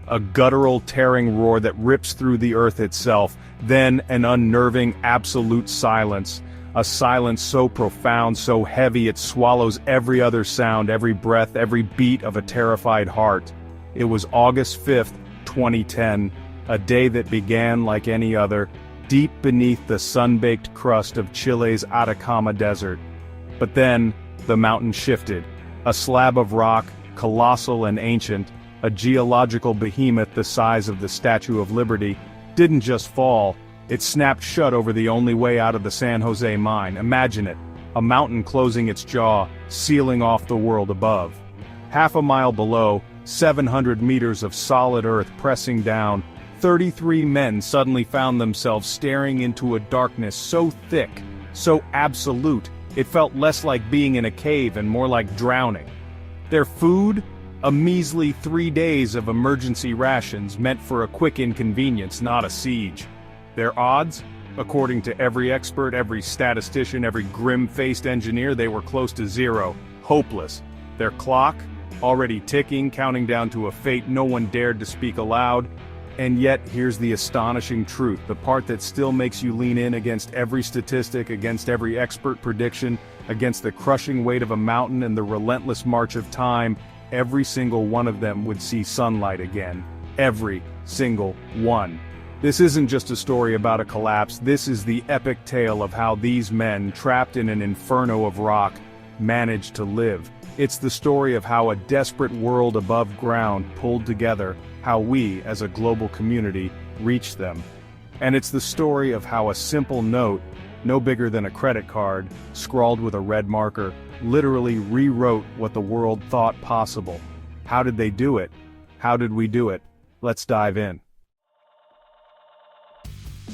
a guttural tearing roar that rips through the earth itself, then an unnerving absolute silence. A silence so profound, so heavy it swallows every other sound, every breath, every beat of a terrified heart. It was August 5th, 2010, a day that began like any other, deep beneath the sun-baked crust of Chile's Atacama Desert. But then, the mountain shifted. A slab of rock, colossal and ancient, a geological behemoth the size of the Statue of Liberty, didn't just fall, it snapped shut over the only way out of the San José mine. Imagine it, a mountain closing its jaw, sealing off the world above. Half a mile below, 700 meters of solid earth pressing down, 33 men suddenly found themselves staring into a darkness so thick, so absolute, it felt less like being in a cave and more like drowning. Their food? A measly 3 days of emergency rations meant for a quick inconvenience, not a siege. Their odds? According to every expert, every statistician, every grim-faced engineer, they were close to zero, hopeless. Their clock? Already ticking, counting down to a fate no one dared to speak aloud. And yet, here's the astonishing truth, the part that still makes you lean in against every statistic, against every expert prediction, against the crushing weight of a mountain and the relentless march of time. Every single one of them would see sunlight again. Every single one. This isn't just a story about a collapse, this is the epic tale of how these men, trapped in an inferno of rock, managed to live. It's the story of how a desperate world above ground pulled together, how we, as a global community, reached them. And it's the story of how a simple note, no bigger than a credit card, scrawled with a red marker, literally rewrote what the world thought possible. How did they do it? How did we do it? Let's dive in.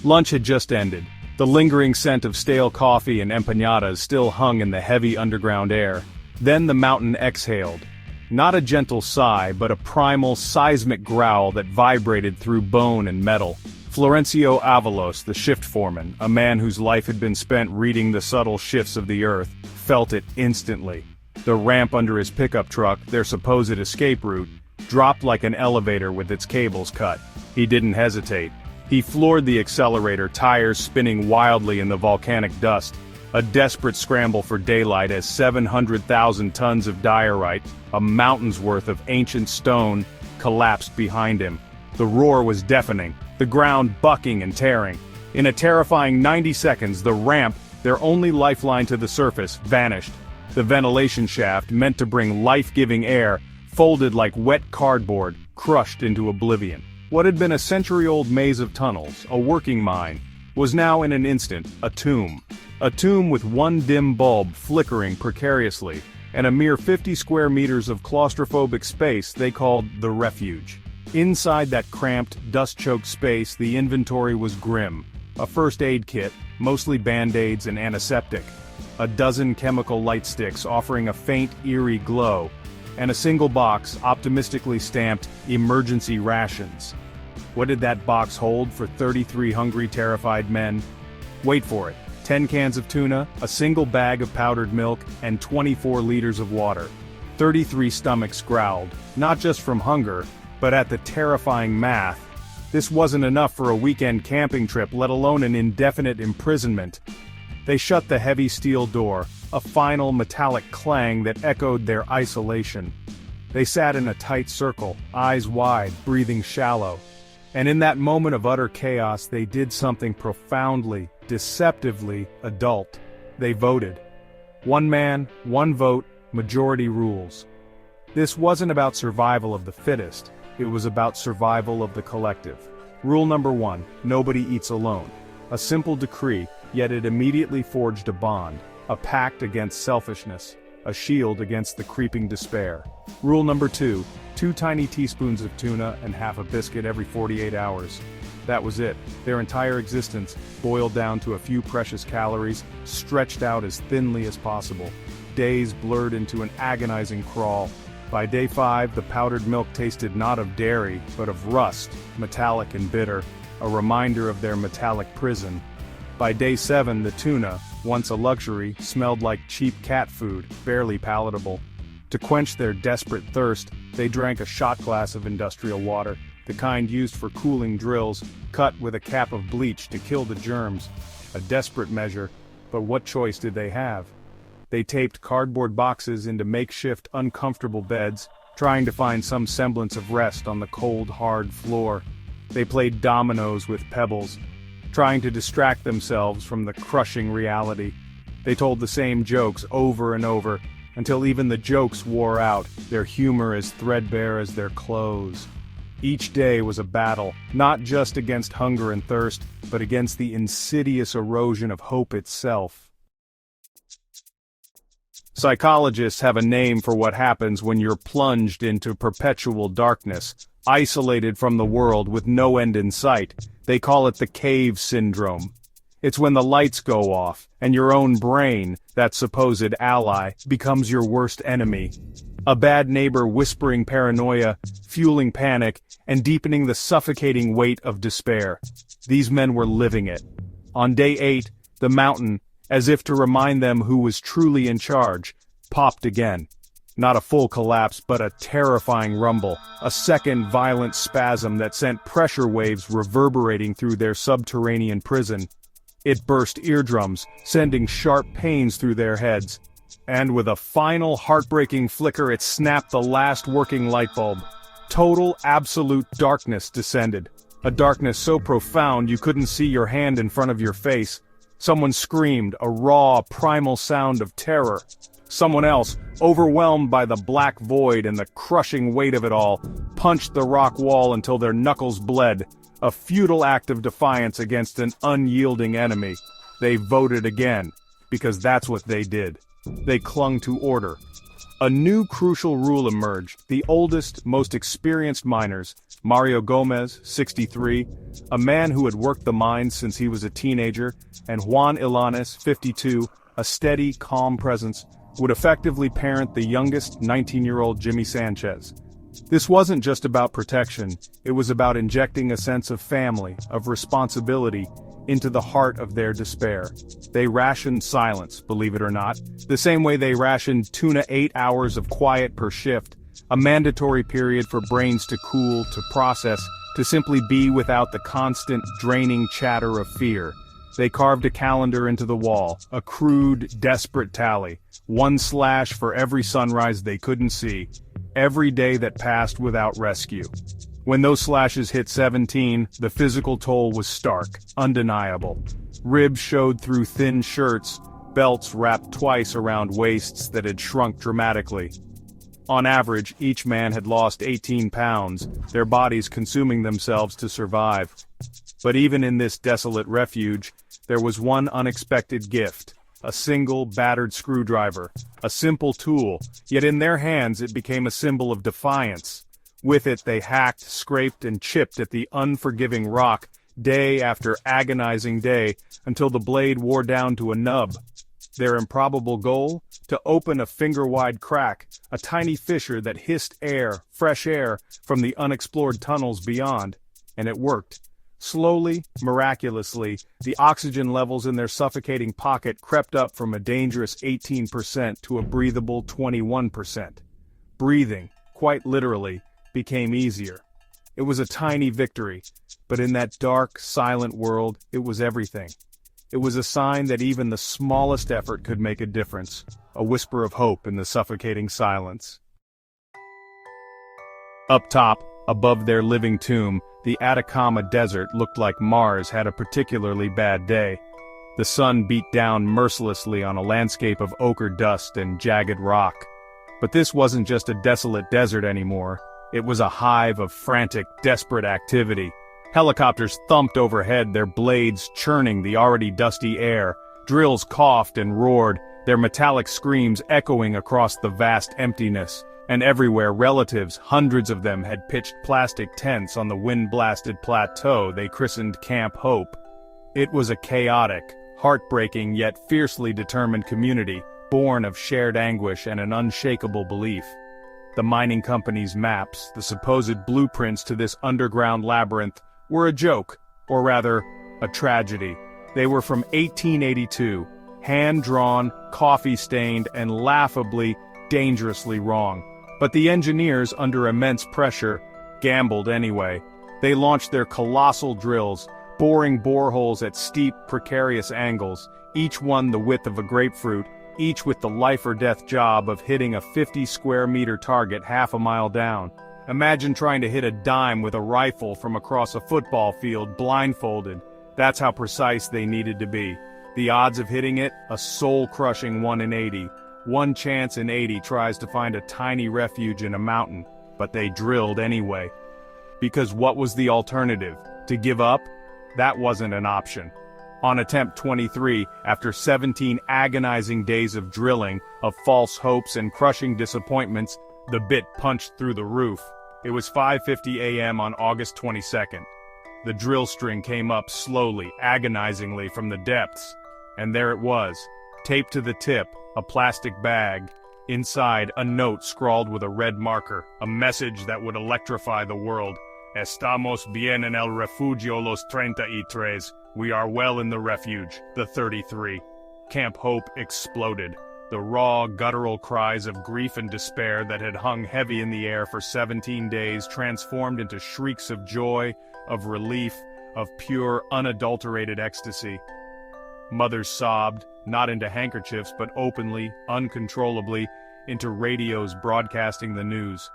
Lunch had just ended. The lingering scent of stale coffee and empanadas still hung in the heavy underground air. Then the mountain exhaled. Not a gentle sigh, but a primal, seismic growl that vibrated through bone and metal. Florencio Avalos, the shift foreman, a man whose life had been spent reading the subtle shifts of the earth, felt it instantly. The ramp under his pickup truck, their supposed escape route, dropped like an elevator with its cables cut. He didn't hesitate. He floored the accelerator, tires spinning wildly in the volcanic dust. A desperate scramble for daylight as 700,000 tons of diorite, a mountain's worth of ancient stone, collapsed behind him. The roar was deafening, the ground bucking and tearing. In a terrifying 90 seconds, the ramp, their only lifeline to the surface, vanished. The ventilation shaft, meant to bring life-giving air, folded like wet cardboard, crushed into oblivion. What had been a century-old maze of tunnels, a working mine, was now in an instant a tomb. A tomb with one dim bulb flickering precariously, and a mere 50 square meters of claustrophobic space they called the refuge. Inside that cramped, dust-choked space, the inventory was grim. A first aid kit, mostly band-aids and antiseptic. A dozen chemical light sticks offering a faint, eerie glow. And a single box, optimistically stamped, emergency rations. What did that box hold for 33 hungry, terrified men? Wait for it. 10 cans of tuna, a single bag of powdered milk, and 24 liters of water. 33 stomachs growled, not just from hunger, but at the terrifying math. This wasn't enough for a weekend camping trip, let alone an indefinite imprisonment. They shut the heavy steel door, a final metallic clang that echoed their isolation. They sat in a tight circle, eyes wide, breathing shallow. And in that moment of utter chaos, they did something profoundly, deceptively adult. They voted. One man, one vote, majority rules. This wasn't about survival of the fittest, it was about survival of the collective. Rule number 1, nobody eats alone. A simple decree, yet it immediately forged a bond, a pact against selfishness, a shield against the creeping despair. Rule number 2, 2 tiny teaspoons of tuna and half a biscuit every 48 hours. That was it. Their entire existence boiled down to a few precious calories, stretched out as thinly as possible. Days blurred into an agonizing crawl. By day 5, the powdered milk tasted not of dairy, but of rust, metallic and bitter, a reminder of their metallic prison. By day 7, the tuna, once a luxury, smelled like cheap cat food, barely palatable. To quench their desperate thirst, they drank a shot glass of industrial water, the kind used for cooling drills, cut with a cap of bleach to kill the germs. A desperate measure, but what choice did they have? They taped cardboard boxes into makeshift, uncomfortable beds, trying to find some semblance of rest on the cold, hard floor. They played dominoes with pebbles, trying to distract themselves from the crushing reality. They told the same jokes over and over, until even the jokes wore out, their humor as threadbare as their clothes. Each day was a battle, not just against hunger and thirst, but against the insidious erosion of hope itself. Psychologists have a name for what happens when you're plunged into perpetual darkness, isolated from the world with no end in sight. They call it the cave syndrome. It's when the lights go off, and your own brain, that supposed ally, becomes your worst enemy. A bad neighbor whispering paranoia, fueling panic, and deepening the suffocating weight of despair. These men were living it. On day 8, the mountain, as if to remind them who was truly in charge, popped again. Not a full collapse, but a terrifying rumble, a second violent spasm that sent pressure waves reverberating through their subterranean prison. It burst eardrums, sending sharp pains through their heads. And with a final heartbreaking flicker, it snapped the last working light bulb. Total, absolute darkness descended. A darkness so profound you couldn't see your hand in front of your face. Someone screamed, a raw, primal sound of terror. Someone else, overwhelmed by the black void and the crushing weight of it all, punched the rock wall until their knuckles bled. A futile act of defiance against an unyielding enemy. They voted again, because that's what they did. They clung to order. A new crucial rule emerged. The oldest, most experienced miners, Mario Gomez, 63, a man who had worked the mines since he was a teenager, and Juan Ilanes, 52, a steady, calm presence, would effectively parent the youngest 19-year-old Jimmy Sanchez. This wasn't just about protection, it was about injecting a sense of family, of responsibility, into the heart of their despair. They rationed silence, believe it or not, the same way they rationed tuna 8 hours of quiet per shift, a mandatory period for brains to cool, to process, to simply be without the constant, draining chatter of fear. They carved a calendar into the wall, a crude, desperate tally, one slash for every sunrise they couldn't see, every day that passed without rescue. When those slashes hit 17, the physical toll was stark, undeniable. Ribs showed through thin shirts, belts wrapped twice around waists that had shrunk dramatically. On average, each man had lost 18 pounds, their bodies consuming themselves to survive. But even in this desolate refuge, there was one unexpected gift. A single, battered screwdriver. A simple tool, yet in their hands it became a symbol of defiance. With it they hacked, scraped, and chipped at the unforgiving rock, day after agonizing day, until the blade wore down to a nub. Their improbable goal? To open a finger-wide crack, a tiny fissure that hissed air, fresh air, from the unexplored tunnels beyond. And it worked. Slowly, miraculously, the oxygen levels in their suffocating pocket crept up from a dangerous 18% to a breathable 21%. Breathing, quite literally, became easier. It was a tiny victory, but in that dark, silent world, it was everything. It was a sign that even the smallest effort could make a difference, a whisper of hope in the suffocating silence. Up top, above their living tomb, the Atacama Desert looked like Mars had a particularly bad day. The sun beat down mercilessly on a landscape of ochre dust and jagged rock. But this wasn't just a desolate desert anymore. It was a hive of frantic, desperate activity. Helicopters thumped overhead, their blades churning the already dusty air. Drills coughed and roared, their metallic screams echoing across the vast emptiness. And everywhere relatives, hundreds of them, had pitched plastic tents on the wind-blasted plateau they christened Camp Hope. It was a chaotic, heartbreaking yet fiercely determined community, born of shared anguish and an unshakable belief. The mining company's maps, the supposed blueprints to this underground labyrinth, were a joke, or rather, a tragedy. They were from 1882, hand-drawn, coffee-stained, and laughably, dangerously wrong. But the engineers, under immense pressure, gambled anyway. They launched their colossal drills, boring boreholes at steep, precarious angles, each one the width of a grapefruit, each with the life-or-death job of hitting a 50-square-meter target half a mile down. Imagine trying to hit a dime with a rifle from across a football field blindfolded. That's how precise they needed to be. The odds of hitting it, a soul-crushing 1 in 80. One chance in 80 tries to find a tiny refuge in a mountain, but they drilled anyway. Because what was the alternative? To give up? That wasn't an option. On attempt 23, after 17 agonizing days of drilling, of false hopes and crushing disappointments, the bit punched through the roof. It was 5:50 a.m. on August 22nd. The drill string came up slowly, agonizingly from the depths. And there it was, taped to the tip, a plastic bag. Inside, a note scrawled with a red marker, a message that would electrify the world. Estamos bien en el refugio los 33. We are well in the refuge, the 33. Camp Hope exploded. The raw, guttural cries of grief and despair that had hung heavy in the air for 17 days transformed into shrieks of joy, of relief, of pure, unadulterated ecstasy. Mothers sobbed, not into handkerchiefs but openly, uncontrollably, into radios broadcasting the news.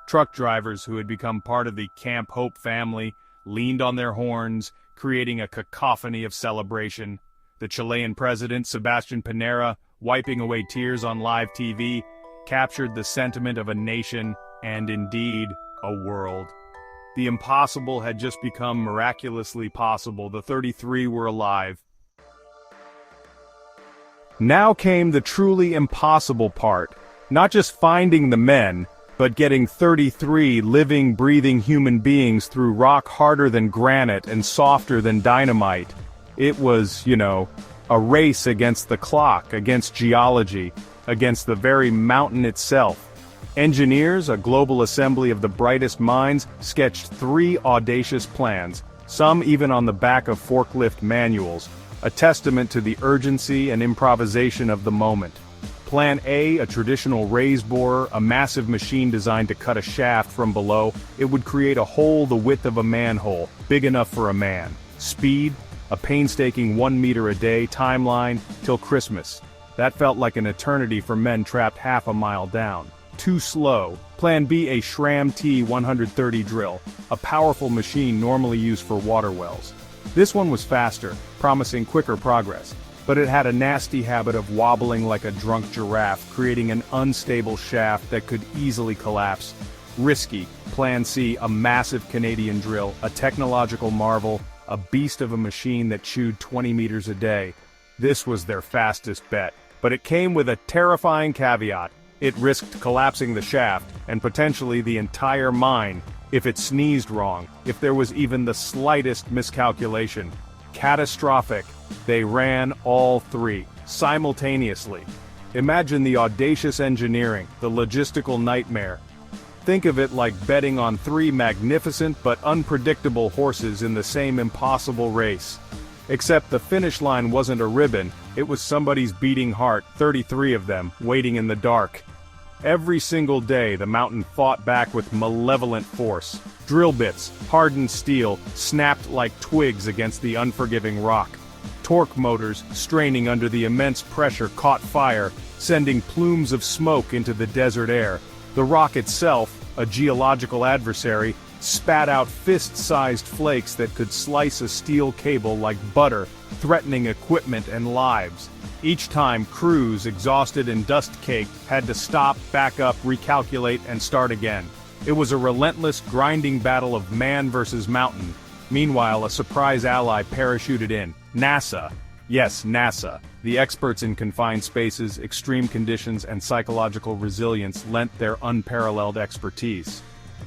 Truck drivers who had become part of the Camp Hope family leaned on their horns, creating a cacophony of celebration. The Chilean president, Sebastián Piñera, wiping away tears on live TV, captured the sentiment of a nation, and indeed, a world. The impossible had just become miraculously possible. The 33 were alive. Now came the truly impossible part. Not just finding the men, but getting 33 living, breathing human beings through rock harder than granite and softer than dynamite. It was, a race against the clock, against geology, against the very mountain itself. Engineers, a global assembly of the brightest minds, sketched 3 audacious plans, some even on the back of forklift manuals, a testament to the urgency and improvisation of the moment. Plan A, a traditional raise borer, a massive machine designed to cut a shaft from below. It would create a hole the width of a manhole, big enough for a man. Speed, a painstaking 1 meter a day timeline, till Christmas. That felt like an eternity for men trapped half a mile down. Too slow. Plan B, a Schramm T130 drill, a powerful machine normally used for water wells. This one was faster, promising quicker progress, but it had a nasty habit of wobbling like a drunk giraffe, creating an unstable shaft that could easily collapse. Risky. Plan C, a massive Canadian drill, a technological marvel, a beast of a machine that chewed 20 meters a day. This was their fastest bet, but it came with a terrifying caveat. It risked collapsing the shaft, and potentially the entire mine, if it sneezed wrong, if there was even the slightest miscalculation. Catastrophic. They ran all 3, simultaneously. Imagine the audacious engineering, the logistical nightmare. Think of it like betting on 3 magnificent but unpredictable horses in the same impossible race. Except the finish line wasn't a ribbon, it was somebody's beating heart, 33 of them, waiting in the dark. Every single day the mountain fought back with malevolent force. Drill bits, hardened steel, snapped like twigs against the unforgiving rock. Torque motors, straining under the immense pressure, caught fire, sending plumes of smoke into the desert air. The rock itself, a geological adversary, spat out fist-sized flakes that could slice a steel cable like butter, threatening equipment and lives. Each time, crews, exhausted and dust-caked, had to stop, back up, recalculate, and start again. It was a relentless, grinding battle of man versus mountain. Meanwhile, a surprise ally parachuted in. NASA. Yes, NASA. The experts in confined spaces, extreme conditions, and psychological resilience lent their unparalleled expertise.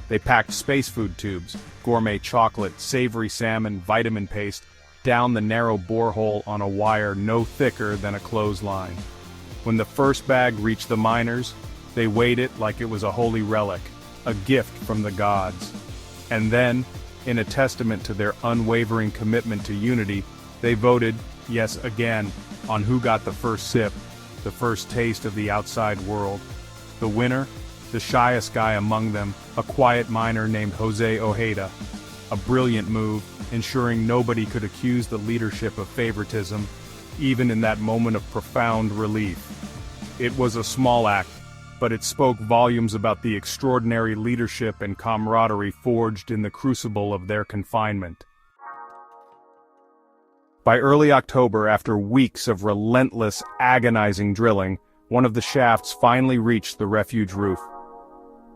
They packed space food tubes, gourmet chocolate, savory salmon, vitamin paste, down the narrow borehole on a wire no thicker than a clothesline. When the first bag reached the miners, they weighed it like it was a holy relic, a gift from the gods. And then, in a testament to their unwavering commitment to unity, they voted, yes again, on who got the first sip, the first taste of the outside world. The winner? The shyest guy among them, a quiet miner named Jose Ojeda. A brilliant move, ensuring nobody could accuse the leadership of favoritism, even in that moment of profound relief. It was a small act, but it spoke volumes about the extraordinary leadership and camaraderie forged in the crucible of their confinement. By early October, after weeks of relentless, agonizing drilling, one of the shafts finally reached the refuge roof.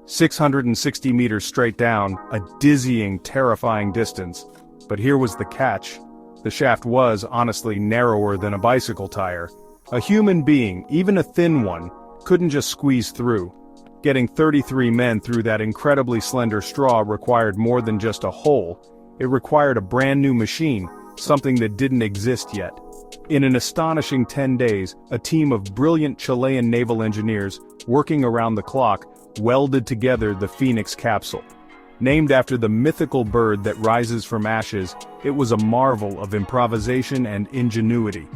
660 meters straight down, a dizzying, terrifying distance. But here was the catch. The shaft was, honestly, narrower than a bicycle tire. A human being, even a thin one, couldn't just squeeze through. Getting 33 men through that incredibly slender straw required more than just a hole. It required a brand new machine, something that didn't exist yet. In an astonishing 10 days, a team of brilliant Chilean naval engineers, working around the clock, welded together the Fénix Capsule. Named after the mythical bird that rises from ashes, it was a marvel of improvisation and ingenuity.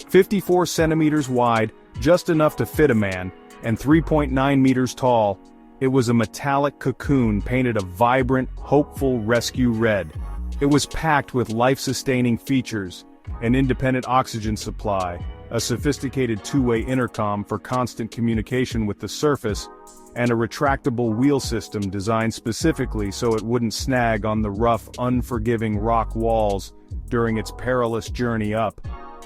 54 centimeters wide, just enough to fit a man, and 3.9 meters tall, it was a metallic cocoon painted a vibrant, hopeful rescue red. It was packed with life-sustaining features, an independent oxygen supply, a sophisticated two-way intercom for constant communication with the surface, and a retractable wheel system designed specifically so it wouldn't snag on the rough, unforgiving rock walls during its perilous journey up.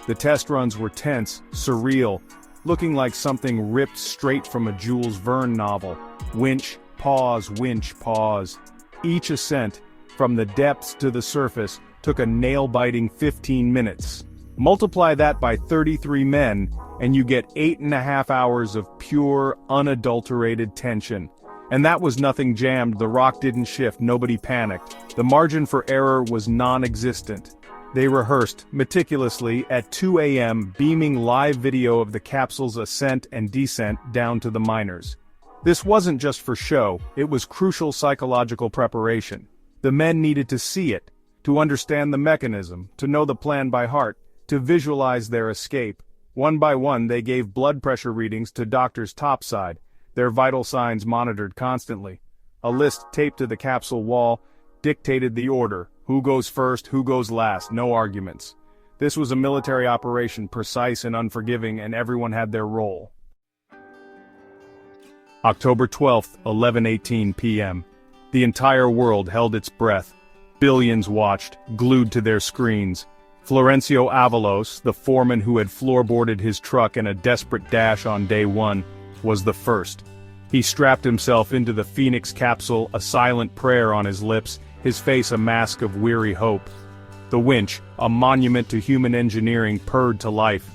The test runs were tense, surreal, looking like something ripped straight from a Jules Verne novel. Winch, pause, winch, pause. Each ascent, from the depths to the surface, took a nail-biting 15 minutes. Multiply that by 33 men, and you get 8.5 hours of pure, unadulterated tension. And that was nothing jammed, the rock didn't shift, nobody panicked. The margin for error was non-existent. They rehearsed, meticulously, at 2 a.m., beaming live video of the capsule's ascent and descent down to the miners. This wasn't just for show, it was crucial psychological preparation. The men needed to see it, to understand the mechanism, to know the plan by heart, to visualize their escape. One by one they gave blood pressure readings to doctors topside, their vital signs monitored constantly. A list taped to the capsule wall dictated the order: who goes first, who goes last, no arguments. This was a military operation, precise and unforgiving, and everyone had their role. October 12th, 11:18 p.m. The entire world held its breath. Billions watched, glued to their screens. Florencio Avalos, the foreman who had floorboarded his truck in a desperate dash on day one, was the first. He strapped himself into the Fénix Capsule, a silent prayer on his lips, his face a mask of weary hope. The winch, a monument to human engineering, purred to life.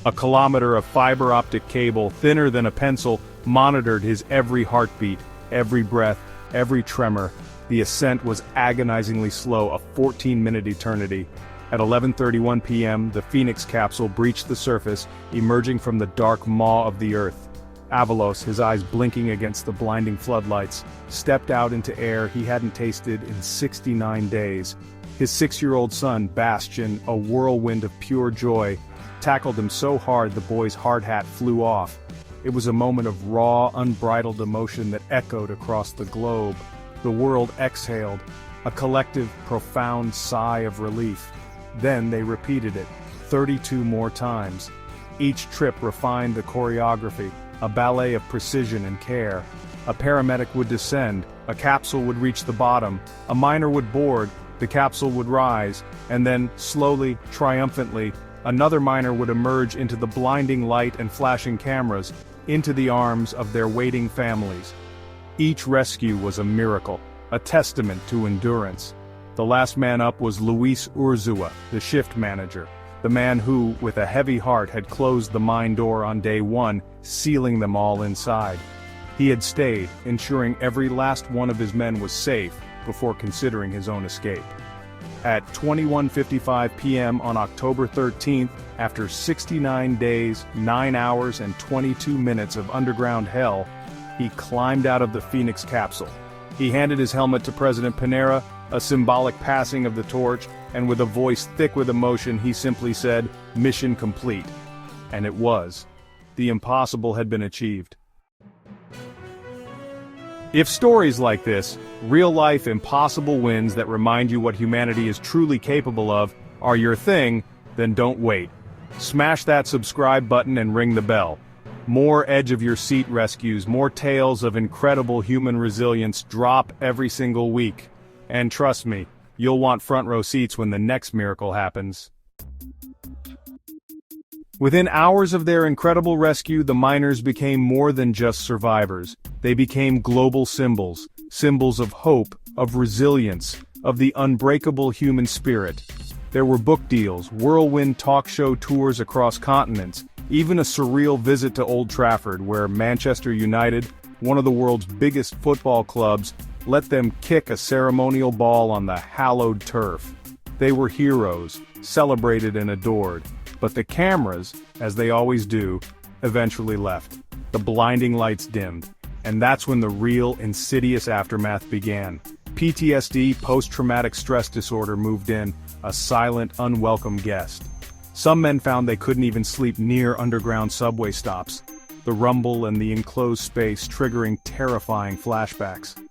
A kilometer of fiber-optic cable, thinner than a pencil, monitored his every heartbeat, every breath, every tremor. The ascent was agonizingly slow, a 14-minute eternity. At 11:31 p.m., the Fénix Capsule breached the surface, emerging from the dark maw of the earth. Avalos, his eyes blinking against the blinding floodlights, stepped out into air he hadn't tasted in 69 days. His 6-year-old son, Bastian, a whirlwind of pure joy, tackled him so hard the boy's hard hat flew off. It was a moment of raw, unbridled emotion that echoed across the globe. The world exhaled, a collective, profound sigh of relief. Then they repeated it, 32 more times. Each trip refined the choreography, a ballet of precision and care. A paramedic would descend, a capsule would reach the bottom, a miner would board, the capsule would rise, and then, slowly, triumphantly, another miner would emerge into the blinding light and flashing cameras, into the arms of their waiting families. Each rescue was a miracle, a testament to endurance. The last man up was Luis Urzua, the shift manager, the man who, with a heavy heart, had closed the mine door on day one, sealing them all inside. He had stayed, ensuring every last one of his men was safe, before considering his own escape. At 21:55 p.m. on October 13th, after 69 days, 9 hours and 22 minutes of underground hell, he climbed out of the Fénix Capsule. He handed his helmet to President Pinera, a symbolic passing of the torch, and with a voice thick with emotion he simply said, "Mission complete." And it was. The impossible had been achieved. If stories like this, real-life impossible wins that remind you what humanity is truly capable of, are your thing, then don't wait. Smash that subscribe button and ring the bell. More edge-of-your-seat rescues, more tales of incredible human resilience drop every single week. And trust me, you'll want front-row seats when the next miracle happens. Within hours of their incredible rescue, the miners became more than just survivors. They became global symbols, symbols of hope, of resilience, of the unbreakable human spirit. There were book deals, whirlwind talk show tours across continents, even a surreal visit to Old Trafford where Manchester United, one of the world's biggest football clubs, let them kick a ceremonial ball on the hallowed turf. They were heroes, celebrated and adored. But the cameras, as they always do, eventually left. The blinding lights dimmed. And that's when the real, insidious aftermath began. PTSD, post-traumatic stress disorder, moved in, a silent, unwelcome guest. Some men found they couldn't even sleep near underground subway stops, the rumble and the enclosed space triggering terrifying flashbacks.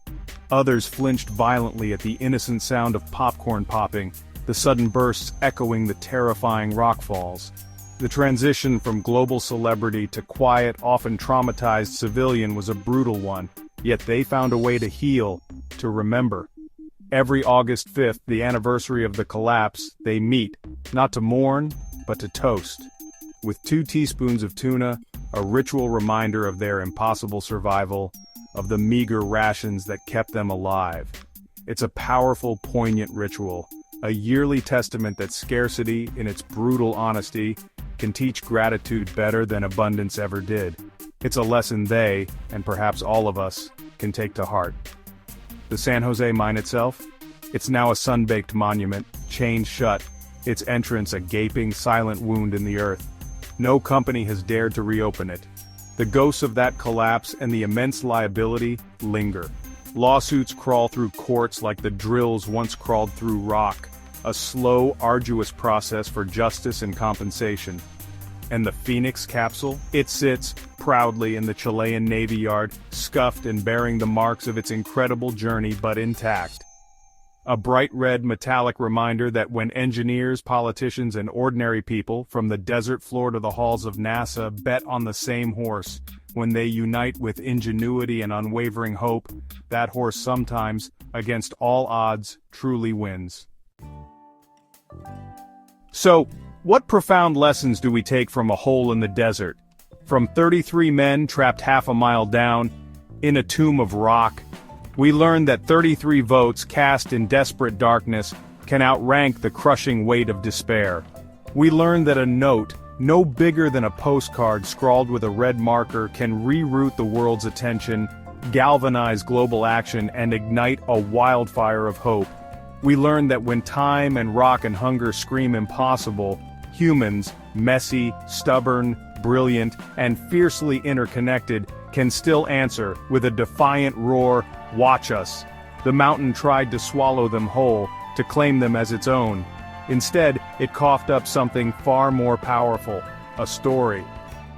Others flinched violently at the innocent sound of popcorn popping, the sudden bursts echoing the terrifying rock falls. The transition from global celebrity to quiet, often traumatized civilian was a brutal one, yet they found a way to heal, to remember. Every August 5th, the anniversary of the collapse, they meet, not to mourn, but to toast. With 2 teaspoons of tuna, a ritual reminder of their impossible survival, of the meager rations that kept them alive. It's a powerful, poignant ritual. A yearly testament that scarcity, in its brutal honesty, can teach gratitude better than abundance ever did. It's a lesson they, and perhaps all of us, can take to heart. The San José mine itself? It's now a sun-baked monument, chained shut, its entrance a gaping, silent wound in the earth. No company has dared to reopen it. The ghosts of that collapse and the immense liability linger. Lawsuits crawl through courts like the drills once crawled through rock, a slow, arduous process for justice and compensation. And the Fénix Capsule? It sits, proudly in the Chilean Navy Yard, scuffed and bearing the marks of its incredible journey but intact. A bright red metallic reminder that when engineers, politicians and ordinary people, from the desert floor to the halls of NASA, bet on the same horse, when they unite with ingenuity and unwavering hope, that horse sometimes, against all odds, truly wins. So, what profound lessons do we take from a hole in the desert? From 33 men trapped half a mile down, in a tomb of rock, we learn that 33 votes cast in desperate darkness can outrank the crushing weight of despair. We learn that a note, no bigger than a postcard scrawled with a red marker, can reroute the world's attention, galvanize global action, and ignite a wildfire of hope. We learn that when time and rock and hunger scream impossible, humans, messy, stubborn, brilliant, and fiercely interconnected, can still answer, with a defiant roar, "Watch us." The mountain tried to swallow them whole, to claim them as its own. Instead, it coughed up something far more powerful, a story.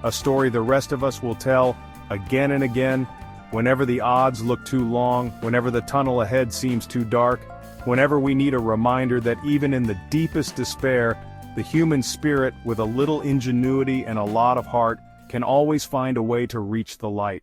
A story the rest of us will tell, again and again, whenever the odds look too long, whenever the tunnel ahead seems too dark, whenever we need a reminder that even in the deepest despair, the human spirit, with a little ingenuity and a lot of heart, can always find a way to reach the light.